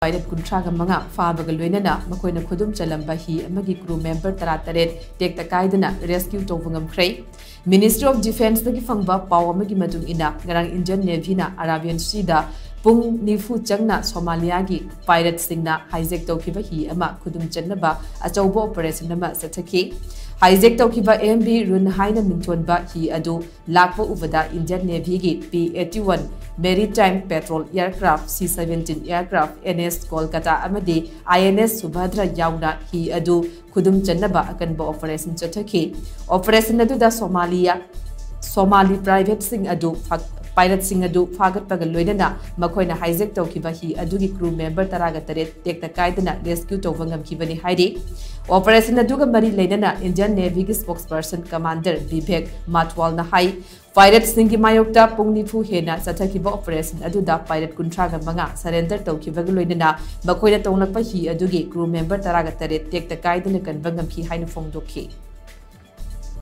Pirate Kuntraga Manga, Phabaga Loinana, makhoina khudum challamba Hee Amagi crew member Tarataret, Tekta Kaidana, rescue Ngamkhre. Ministry of Defense the Gifangba, Power Magimatum Ina, Garang Indian Navy na Arabian Sida, Pung Nifu Changna, Somaliagi, Pirate Singna, Hijack Tokiba Hee Ama, Khudum Challamba, a touba operation nama Sataki. Hijack Tokiba MB Run Haina Mintonba, Hee Adu, Lakpo Uvada, Indian Navy P-81. Maritime Patrol Aircraft, C-17 Aircraft, NS Kolkata Amadi, INS Subhadra Yauna, Hee Adu, Khudum Challamba, Akanba Operation Chataki. Operation Adu da Somali Private Sing Adu, Pirate Sing Adu, Phabaga Loinana, makhoina hijack Tokiba Hee Adugi crew member Taragataret, Tekta Kaidana, rescue Tovangam Kibani Heidi. Operation Aduga Mari Lenana, Indian Navy spokesperson Commander Vivek Matwal Nahai. Pirate Singi Mayokta Pungnifu Hena Satakiba Operation Aduda Pirate Kuntraga Manga surrender Tokiba Loinana makhoina Tonapa Hee Adugi crew member Taragataret Tekta Kaidana Kanvangam Ki Hainafong Doki.